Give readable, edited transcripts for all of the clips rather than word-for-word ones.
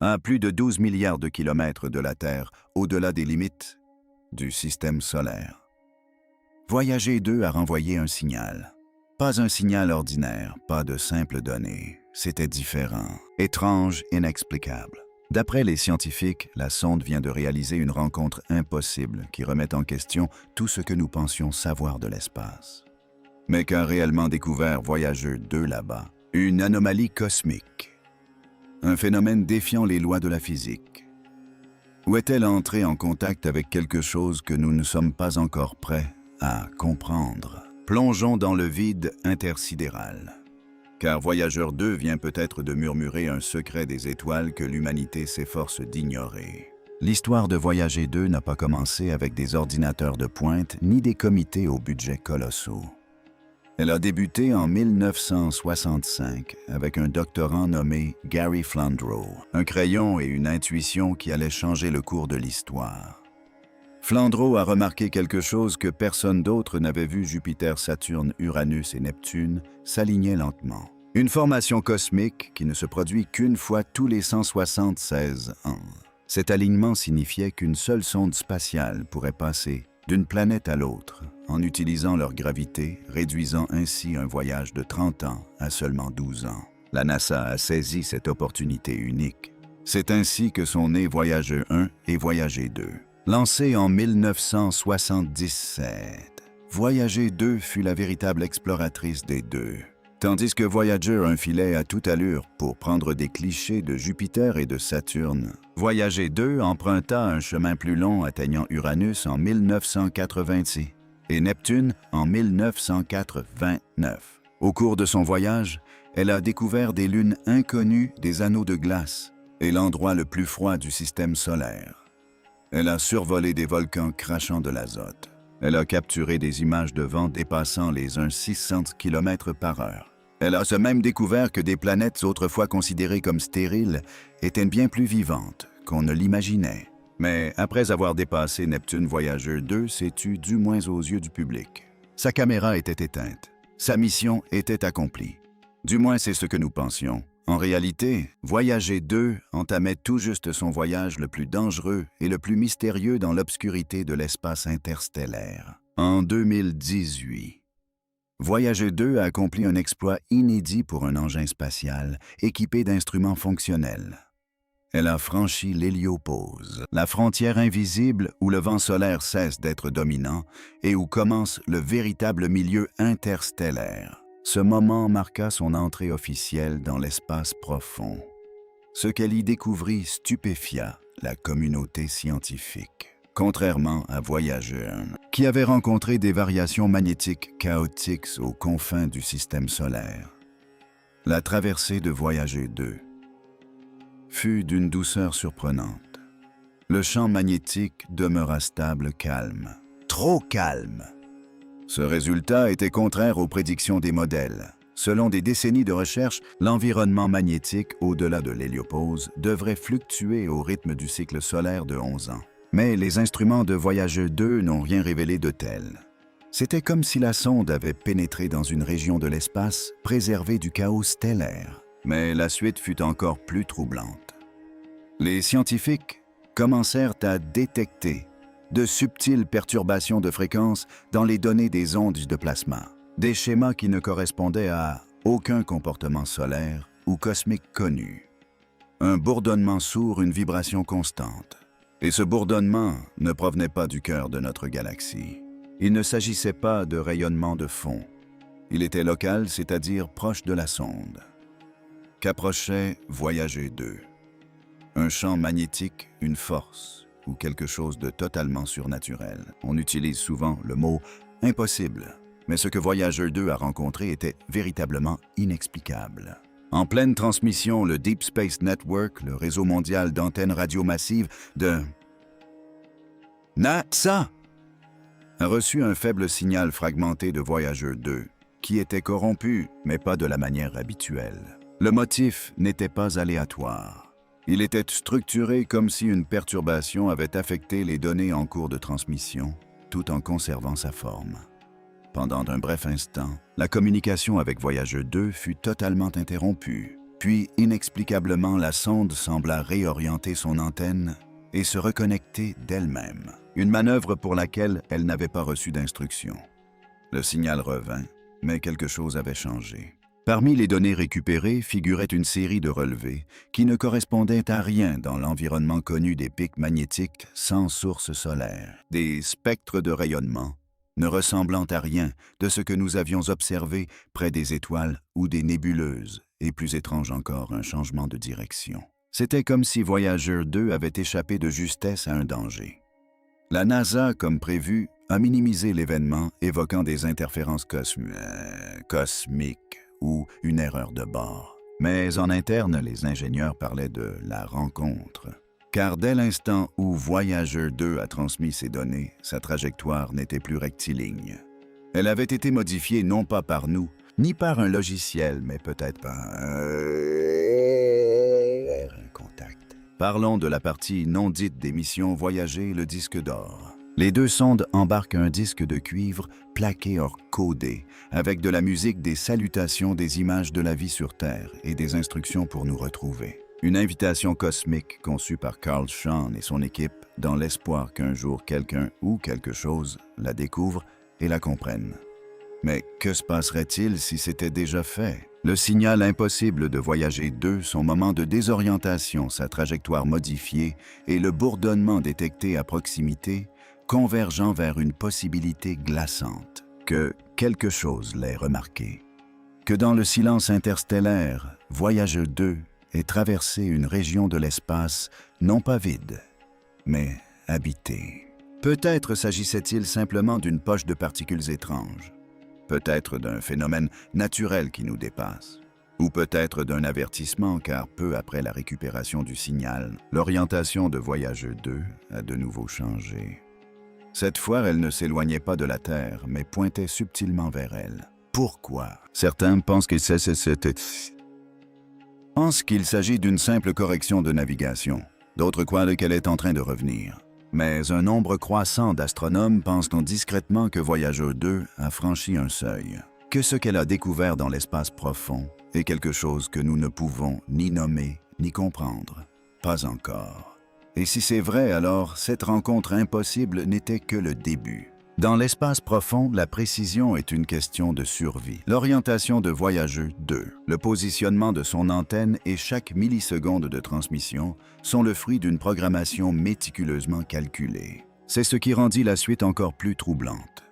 à plus de 12 milliards de kilomètres de la Terre, au-delà des limites du système solaire. Voyager 2 a renvoyé un signal. Pas un signal ordinaire, pas de simples données. C'était différent, étrange, inexplicable. D'après les scientifiques, la sonde vient de réaliser une rencontre impossible qui remet en question tout ce que nous pensions savoir de l'espace. Mais qu'a réellement découvert Voyager 2 là-bas? Une anomalie cosmique. Un phénomène défiant les lois de la physique. Ou est-elle entrée en contact avec quelque chose que nous ne sommes pas encore prêts à comprendre? Plongeons dans le vide intersidéral. Car Voyageur 2 vient peut-être de murmurer un secret des étoiles que l'humanité s'efforce d'ignorer. L'histoire de Voyager 2 n'a pas commencé avec des ordinateurs de pointe ni des comités aux budgets colossaux. Elle a débuté en 1965 avec un doctorant nommé Gary Flandreau, un crayon et une intuition qui allaient changer le cours de l'histoire. Flandreau a remarqué quelque chose que personne d'autre n'avait vu: Jupiter, Saturne, Uranus et Neptune s'alignaient lentement. Une formation cosmique qui ne se produit qu'une fois tous les 176 ans. Cet alignement signifiait qu'une seule sonde spatiale pourrait passer d'une planète à l'autre en utilisant leur gravité, réduisant ainsi un voyage de 30 ans à seulement 12 ans. La NASA a saisi cette opportunité unique. C'est ainsi que sont nés Voyager 1 et Voyager 2. Lancé en 1977, Voyager 2 fut la véritable exploratrice des deux. Tandis que Voyager 1 filait à toute allure pour prendre des clichés de Jupiter et de Saturne, Voyager 2 emprunta un chemin plus long atteignant Uranus en 1986 et Neptune en 1989. Au cours de son voyage, elle a découvert des lunes inconnues, des anneaux de glace et l'endroit le plus froid du système solaire. Elle a survolé des volcans crachant de l'azote. Elle a capturé des images de vent dépassant les 600 km/h. Elle a même découvert que des planètes autrefois considérées comme stériles étaient bien plus vivantes qu'on ne l'imaginait. Mais après avoir dépassé Neptune, Voyager 2 s'est tu, du moins aux yeux du public. Sa caméra était éteinte. Sa mission était accomplie. Du moins, c'est ce que nous pensions. En réalité, Voyager 2 entamait tout juste son voyage le plus dangereux et le plus mystérieux dans l'obscurité de l'espace interstellaire. En 2018, Voyager 2 a accompli un exploit inédit pour un engin spatial équipé d'instruments fonctionnels. Elle a franchi l'héliopause, la frontière invisible où le vent solaire cesse d'être dominant et où commence le véritable milieu interstellaire. Ce moment marqua son entrée officielle dans l'espace profond. Ce qu'elle y découvrit stupéfia la communauté scientifique. Contrairement à Voyager 1, qui avait rencontré des variations magnétiques chaotiques aux confins du système solaire, la traversée de Voyager 2 fut d'une douceur surprenante. Le champ magnétique demeura stable, calme. Trop calme! Ce résultat était contraire aux prédictions des modèles. Selon des décennies de recherche, l'environnement magnétique au-delà de l'héliopause devrait fluctuer au rythme du cycle solaire de 11 ans. Mais les instruments de Voyager 2 n'ont rien révélé de tel. C'était comme si la sonde avait pénétré dans une région de l'espace préservée du chaos stellaire. Mais la suite fut encore plus troublante. Les scientifiques commencèrent à détecter de subtiles perturbations de fréquence dans les données des ondes de plasma, des schémas qui ne correspondaient à aucun comportement solaire ou cosmique connu. Un bourdonnement sourd, une vibration constante. Et ce bourdonnement ne provenait pas du cœur de notre galaxie. Il ne s'agissait pas de rayonnement de fond. Il était local, c'est-à-dire proche de la sonde. Qu'approchait Voyager 2? Un champ magnétique, une force ou quelque chose de totalement surnaturel. On utilise souvent le mot « impossible », mais ce que Voyager 2 a rencontré était véritablement inexplicable. En pleine transmission, le Deep Space Network, le réseau mondial d'antennes radiomassives de NASA, a reçu un faible signal fragmenté de Voyager 2, qui était corrompu, mais pas de la manière habituelle. Le motif n'était pas aléatoire. Il était structuré comme si une perturbation avait affecté les données en cours de transmission, tout en conservant sa forme. Pendant un bref instant, la communication avec Voyager 2 fut totalement interrompue. Puis, inexplicablement, la sonde sembla réorienter son antenne et se reconnecter d'elle-même. Une manœuvre pour laquelle elle n'avait pas reçu d'instruction. Le signal revint, mais quelque chose avait changé. Parmi les données récupérées figurait une série de relevés qui ne correspondaient à rien dans l'environnement connu des pics magnétiques sans source solaire. Des spectres de rayonnement, ne ressemblant à rien de ce que nous avions observé près des étoiles ou des nébuleuses, et plus étrange encore, un changement de direction. C'était comme si Voyager 2 avait échappé de justesse à un danger. La NASA, comme prévu, a minimisé l'événement, évoquant des interférences cosmiques ou une erreur de bord. Mais en interne, les ingénieurs parlaient de la rencontre. Car dès l'instant où Voyager 2 a transmis ses données, sa trajectoire n'était plus rectiligne. Elle avait été modifiée non pas par nous, ni par un logiciel, mais peut-être par un contact. Parlons de la partie non dite des missions Voyager, le disque d'or. Les deux sondes embarquent un disque de cuivre plaqué or codé, avec de la musique, des salutations, des images de la vie sur Terre et des instructions pour nous retrouver. Une invitation cosmique conçue par Carl Shawn et son équipe dans l'espoir qu'un jour quelqu'un ou quelque chose la découvre et la comprenne. Mais que se passerait-il si c'était déjà fait? Le signal impossible de Voyager 2, son moment de désorientation, sa trajectoire modifiée et le bourdonnement détecté à proximité, convergeant vers une possibilité glaçante, que quelque chose l'ait remarqué. Que dans le silence interstellaire, Voyager 2 ait traversé une région de l'espace non pas vide, mais habitée. Peut-être s'agissait-il simplement d'une poche de particules étranges. Peut-être d'un phénomène naturel qui nous dépasse. Ou peut-être d'un avertissement, car peu après la récupération du signal, l'orientation de Voyager 2 a de nouveau changé. Cette fois, elle ne s'éloignait pas de la Terre, mais pointait subtilement vers elle. Pourquoi? Certains pensent qu'il s'agit d'une simple correction de navigation. D'autres croient qu'elle est en train de revenir. Mais un nombre croissant d'astronomes pensent discrètement que Voyager 2 a franchi un seuil, que ce qu'elle a découvert dans l'espace profond est quelque chose que nous ne pouvons ni nommer ni comprendre. Pas encore. Et si c'est vrai, alors cette rencontre impossible n'était que le début. Dans l'espace profond, la précision est une question de survie. L'orientation de Voyager 2, le positionnement de son antenne et chaque milliseconde de transmission sont le fruit d'une programmation méticuleusement calculée. C'est ce qui rendit la suite encore plus troublante.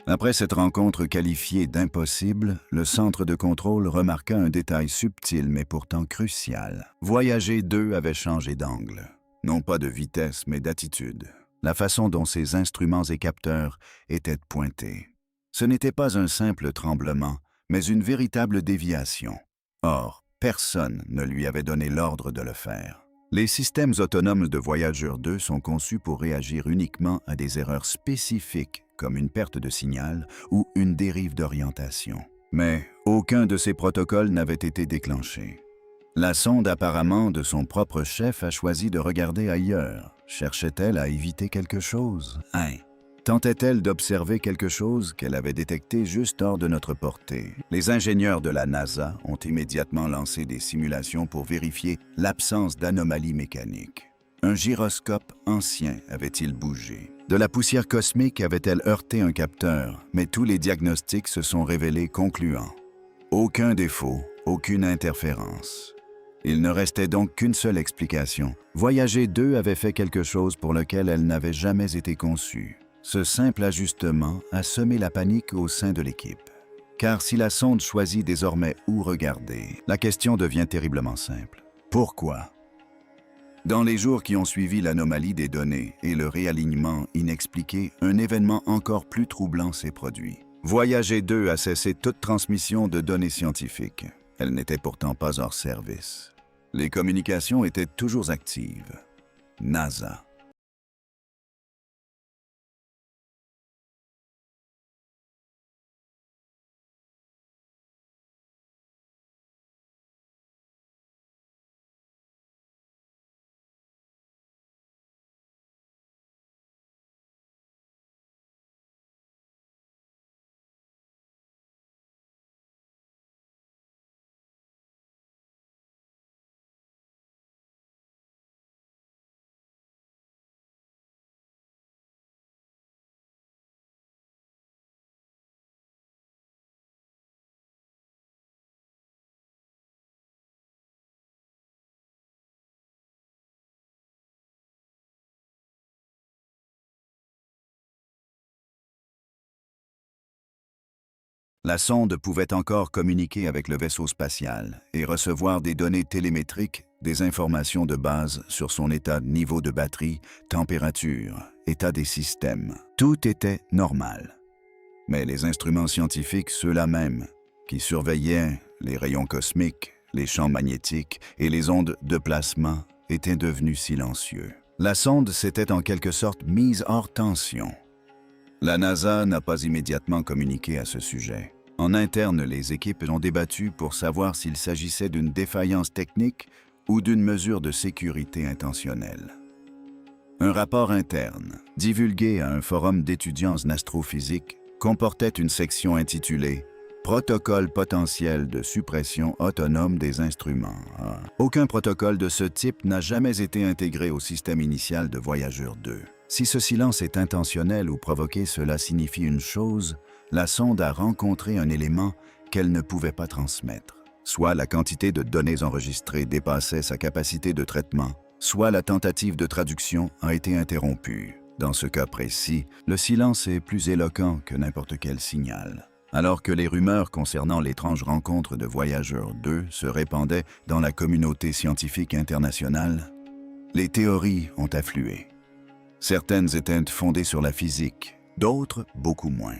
Après cette rencontre qualifiée d'impossible, le centre de contrôle remarqua un détail subtil mais pourtant crucial. Voyager 2 avait changé d'angle. Non pas de vitesse, mais d'attitude. La façon dont ses instruments et capteurs étaient pointés. Ce n'était pas un simple tremblement, mais une véritable déviation. Or, personne ne lui avait donné l'ordre de le faire. Les systèmes autonomes de Voyager 2 sont conçus pour réagir uniquement à des erreurs spécifiques, comme une perte de signal ou une dérive d'orientation. Mais aucun de ces protocoles n'avait été déclenché. La sonde apparemment de son propre chef a choisi de regarder ailleurs. Cherchait-elle à éviter quelque chose? Tentait-elle d'observer quelque chose qu'elle avait détecté juste hors de notre portée? Les ingénieurs de la NASA ont immédiatement lancé des simulations pour vérifier l'absence d'anomalies mécaniques. Un gyroscope ancien avait-il bougé? De la poussière cosmique avait-elle heurté un capteur? Mais tous les diagnostics se sont révélés concluants. Aucun défaut, aucune interférence. Il ne restait donc qu'une seule explication. Voyager 2 avait fait quelque chose pour lequel elle n'avait jamais été conçue. Ce simple ajustement a semé la panique au sein de l'équipe. Car si la sonde choisit désormais où regarder, la question devient terriblement simple. Pourquoi? Dans les jours qui ont suivi l'anomalie des données et le réalignement inexpliqué, un événement encore plus troublant s'est produit. Voyager 2 a cessé toute transmission de données scientifiques. Elle n'était pourtant pas hors service. Les communications étaient toujours actives. NASA. La sonde pouvait encore communiquer avec le vaisseau spatial et recevoir des données télémétriques, des informations de base sur son état, niveau de batterie, température, état des systèmes. Tout était normal. Mais les instruments scientifiques, ceux-là même, qui surveillaient les rayons cosmiques, les champs magnétiques et les ondes de placement, étaient devenus silencieux. La sonde s'était en quelque sorte mise hors tension. La NASA n'a pas immédiatement communiqué à ce sujet. En interne, les équipes ont débattu pour savoir s'il s'agissait d'une défaillance technique ou d'une mesure de sécurité intentionnelle. Un rapport interne, divulgué à un forum d'étudiants en astrophysique, comportait une section intitulée « Protocole potentiel de suppression autonome des instruments ». Aucun protocole de ce type n'a jamais été intégré au système initial de Voyager 2. Si ce silence est intentionnel ou provoqué, cela signifie une chose, la sonde a rencontré un élément qu'elle ne pouvait pas transmettre. Soit la quantité de données enregistrées dépassait sa capacité de traitement, soit la tentative de traduction a été interrompue. Dans ce cas précis, le silence est plus éloquent que n'importe quel signal. Alors que les rumeurs concernant l'étrange rencontre de Voyager 2 se répandaient dans la communauté scientifique internationale, les théories ont afflué. Certaines étaient fondées sur la physique, d'autres beaucoup moins.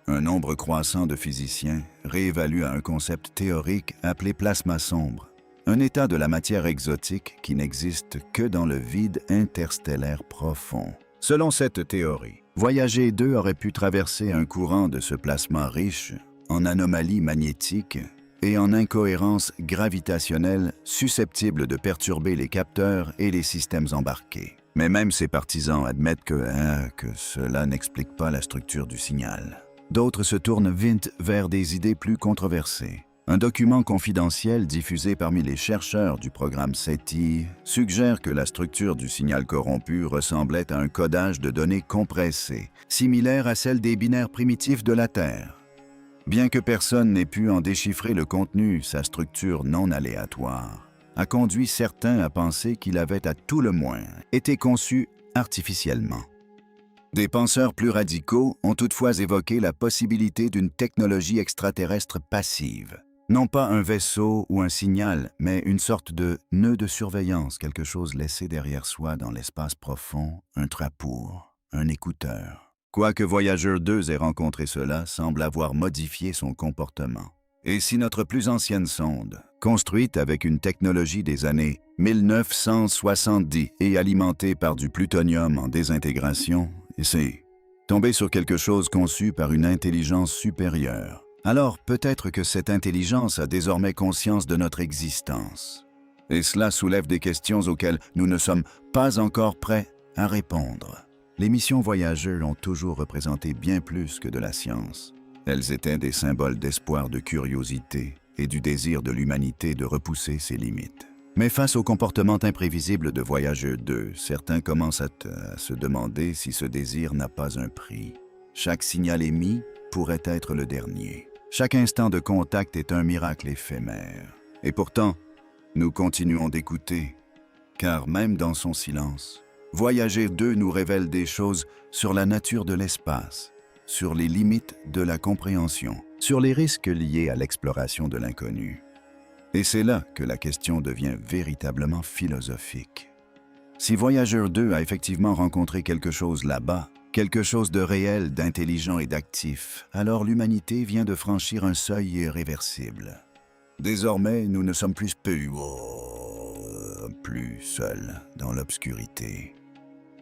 Un nombre croissant de physiciens réévaluent un concept théorique appelé plasma sombre, un état de la matière exotique qui n'existe que dans le vide interstellaire profond. Selon cette théorie, Voyager 2 aurait pu traverser un courant de ce plasma riche en anomalies magnétiques et en incohérences gravitationnelles susceptibles de perturber les capteurs et les systèmes embarqués. Mais même ses partisans admettent que cela n'explique pas la structure du signal. D'autres se tournent vite vers des idées plus controversées. Un document confidentiel diffusé parmi les chercheurs du programme SETI suggère que la structure du signal corrompu ressemblait à un codage de données compressées, similaire à celle des binaires primitifs de la Terre. Bien que personne n'ait pu en déchiffrer le contenu, sa structure non aléatoire a conduit certains à penser qu'il avait à tout le moins été conçu artificiellement. Des penseurs plus radicaux ont toutefois évoqué la possibilité d'une technologie extraterrestre passive. Non pas un vaisseau ou un signal, mais une sorte de nœud de surveillance, quelque chose laissé derrière soi dans l'espace profond, un trapour, un écouteur. Quoique Voyager 2 ait rencontré cela, semble avoir modifié son comportement. Et si notre plus ancienne sonde, construite avec une technologie des années 1970 et alimentée par du plutonium en désintégration, c'est tomber sur quelque chose conçu par une intelligence supérieure, alors peut-être que cette intelligence a désormais conscience de notre existence. Et cela soulève des questions auxquelles nous ne sommes pas encore prêts à répondre. Les missions Voyager ont toujours représenté bien plus que de la science. Elles étaient des symboles d'espoir, de curiosité et du désir de l'humanité de repousser ses limites. Mais face au comportement imprévisible de Voyager 2, certains commencent à se demander si ce désir n'a pas un prix. Chaque signal émis pourrait être le dernier. Chaque instant de contact est un miracle éphémère. Et pourtant, nous continuons d'écouter, car même dans son silence, Voyager 2 nous révèle des choses sur la nature de l'espace, sur les limites de la compréhension, sur les risques liés à l'exploration de l'inconnu. Et c'est là que la question devient véritablement philosophique. Si Voyager 2 a effectivement rencontré quelque chose là-bas, quelque chose de réel, d'intelligent et d'actif, alors l'humanité vient de franchir un seuil irréversible. Désormais, nous ne sommes plus seuls dans l'obscurité.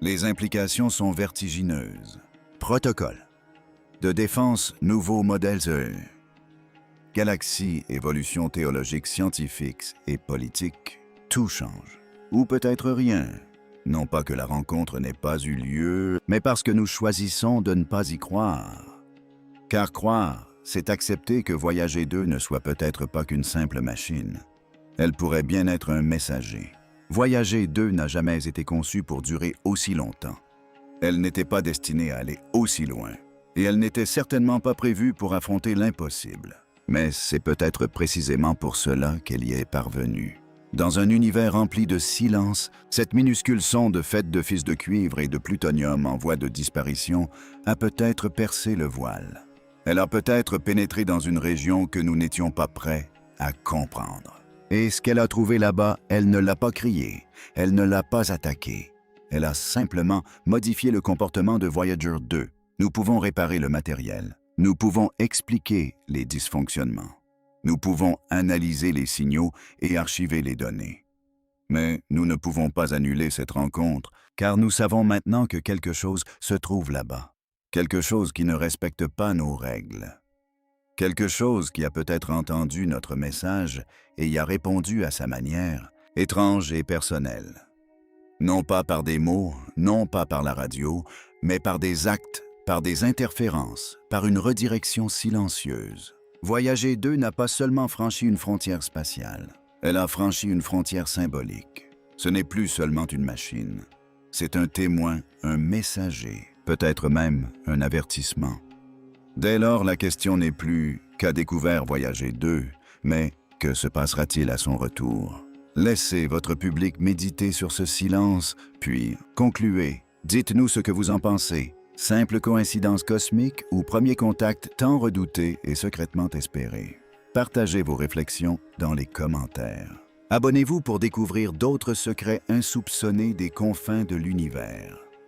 Les implications sont vertigineuses. Protocole de défense, nouveaux modèles galaxies, évolution théologique, scientifique et politique, tout change. Ou peut-être rien. Non pas que la rencontre n'ait pas eu lieu, mais parce que nous choisissons de ne pas y croire. Car croire, c'est accepter que Voyager 2 ne soit peut-être pas qu'une simple machine. Elle pourrait bien être un messager. Voyager 2 n'a jamais été conçue pour durer aussi longtemps. Elle n'était pas destinée à aller aussi loin. Et elle n'était certainement pas prévue pour affronter l'impossible. Mais c'est peut-être précisément pour cela qu'elle y est parvenue. Dans un univers rempli de silence, cette minuscule sonde faite de fils de cuivre et de plutonium en voie de disparition a peut-être percé le voile. Elle a peut-être pénétré dans une région que nous n'étions pas prêts à comprendre. Et ce qu'elle a trouvé là-bas, elle ne l'a pas crié, elle ne l'a pas attaqué. Elle a simplement modifié le comportement de Voyager 2. Nous pouvons réparer le matériel. Nous pouvons expliquer les dysfonctionnements. Nous pouvons analyser les signaux et archiver les données. Mais nous ne pouvons pas annuler cette rencontre, car nous savons maintenant que quelque chose se trouve là-bas. Quelque chose qui ne respecte pas nos règles. Quelque chose qui a peut-être entendu notre message et y a répondu à sa manière, étrange et personnelle. Non pas par des mots, non pas par la radio, mais par des actes, par des interférences, par une redirection silencieuse. Voyager 2 n'a pas seulement franchi une frontière spatiale, elle a franchi une frontière symbolique. Ce n'est plus seulement une machine, c'est un témoin, un messager, peut-être même un avertissement. Dès lors, la question n'est plus « qu'a découvert Voyager 2 », mais « que se passera-t-il à son retour ?» Laissez votre public méditer sur ce silence, puis concluez. Dites-nous ce que vous en pensez. Simple coïncidence cosmique ou premier contact tant redouté et secrètement espéré? Partagez vos réflexions dans les commentaires. Abonnez-vous pour découvrir d'autres secrets insoupçonnés des confins de l'univers.